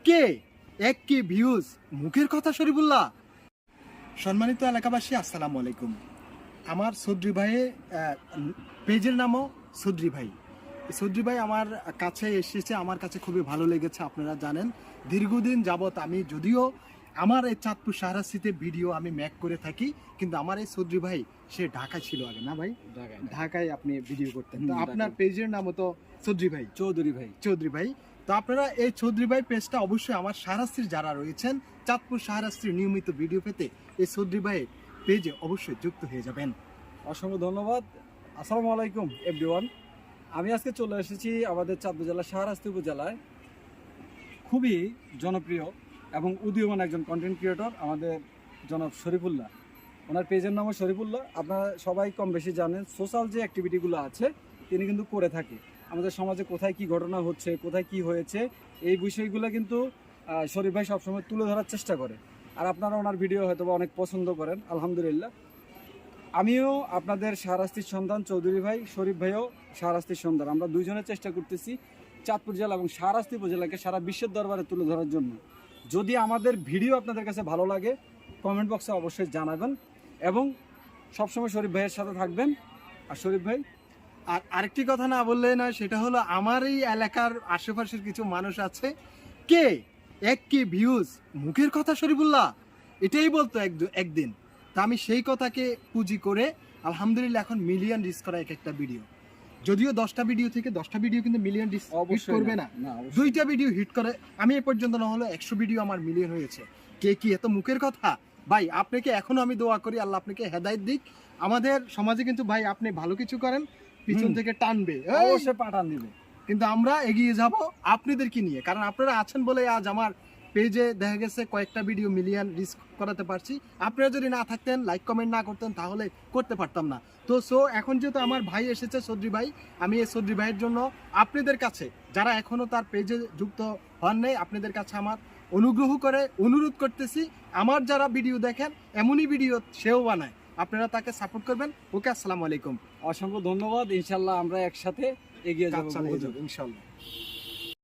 কে এক কি ভিউজ মুখের কথা শরীফুল্লাহ। সম্মানিত এলাকাবাসী আসসালামু আলাইকুম। আমার সৌদ্রি ভাইয়ের পেজের নামও সৌদ্রি ভাই। সৌদ্রি ভাই আমার কাছে এসেছে, আমার কাছে খুবই ভালো লেগেছে। আপনারা জানেন দীর্ঘদিন যাবত আমি যদিও আমার এই চাঁদপুর শাহরাস্তিতে ভিডিও আমি ম্যাক করে থাকি, কিন্তু আমার এই সৌদ্রি ভাই সে ঢাকায় ছিল আগে, না ভাই? ঢাকায় আপনি ভিডিও করতেন। তো আপনার পেজের নামও তো সৌদ্রি ভাই, চৌধুরী ভাই। তো আপনারা এই চৌধুরী ভাই পেজটা অবশ্যই আমার শাহরাস্তির যারা রয়েছেন চাঁদপুর শাহরাস্তির নিয়মিত ভিডিও পেতে এই চৌধুরী ভাই পেজে অবশ্যই যুক্ত হয়ে যাবেন। অসংখ্য ধন্যবাদ। আসসালামু আলাইকুম এভরিওয়ান। আমি আজকে চলে এসেছি আমাদের চাঁদপুর জেলার শাহরাস্তি উপজেলায় খুবই জনপ্রিয় এবং উদীয়মান একজন কন্টেন্ট ক্রিয়েটর আমাদের জনাব শরীফুল্লাহ। ওনার পেজের নামও শরীফুল্লাহ। আপনারা সবাই কম বেশি জানেন সোশ্যাল যে অ্যাক্টিভিটিগুলো আছে তিনি কিন্তু করে থাকে। আমাদের সমাজে কোথায় কি ঘটনা হচ্ছে, কোথায় কি হয়েছে, এই বিষয়গুলো কিন্তু শরীফ ভাই সবসময় তুলে ধরার চেষ্টা করে। আর আপনারা ওনার ভিডিও হয়তো অনেক পছন্দ করেন, আলহামদুলিল্লাহ। আমিও আপনাদের শাহরাস্তির সন্তান, চৌধুরী ভাই, শরীফ ভাইও শাহরাস্তির সন্তান। আমরা দুইজনের চেষ্টা করতেছি চাঁদপুর জেলা এবং শাহরাস্তি উপজেলাকে সারা বিশ্বের দরবারে তুলে ধরার জন্য। যদি আমাদের ভিডিও আপনাদের কাছে ভালো লাগে কমেন্ট বক্সে অবশ্যই জানাবেন এবং সবসময় শরীফ ভাইয়ের সাথে থাকবেন। আর শরীফ ভাই, আর আরেকটি কথা না বললে নয়, সেটা হলো আমার এই এলাকার আশেপাশের কিছু মানুষ আছে, কে এক কি ভিউজ মুখের কথা শরীফুল্লাহ এটাই বলতো একদিন। তা আমি সেই কথাকে পুঁজি করে আলহামদুলিল্লাহ এখন মিলিয়ন রিচ করা এক একটা ভিডিও। যদিও 10টা ভিডিও থেকে 10টা ভিডিও কিন্তু মিলিয়ন রিচ অবশ্যই করবে না, অবশ্যই। 2টা ভিডিও হিট করে আমি এ পর্যন্ত না হলো 100 ভিডিও আমার মিলিয়ন হয়েছে। কে কি এত মুখের কথা ভাই? আপনাকে এখনো আমি দোয়া করি আল্লাহ আপনাকে হেদায়েত দিক। আমাদের সমাজে কিন্তু ভাই আপনি ভালো কিছু করেন পিছন থেকে টানবে, অবশ্যই পাঠান দিবে, কিন্তু আমরা এগিয়ে যাব আপনাদেরকে নিয়ে। কারণ আপনারা আছেন বলে আজ আমার পেজে দেখা গেছে কয়েকটা ভিডিও মিলিয়ন রিচ করাতে পারছি। আপনারা যদি না থাকতেন, লাইক কমেন্ট না করতেন, তাহলে করতে পারতাম না। তো এখন যেহেতু আমার ভাই এসেছে চৌধুরী ভাই, আমি এই চৌধুরী ভাইয়ের জন্য আপনাদের কাছে যারা এখনো তার পেজে যুক্ত হন নাই, আপনাদের কাছে আমার অনুগ্রহ করে অনুরোধ করতেছি, আমার যারা ভিডিও দেখেন এমনই ভিডিও সেও বানায়, আপনারা তাকে সাপোর্ট করবেন। ওকে, আসসালামু আলাইকুম। অসংখ্য ধন্যবাদ। ইনশাল্লাহ আমরা একসাথে এগিয়ে কাজ চালিয়ে যাবো যাবো ইনশাল্লাহ।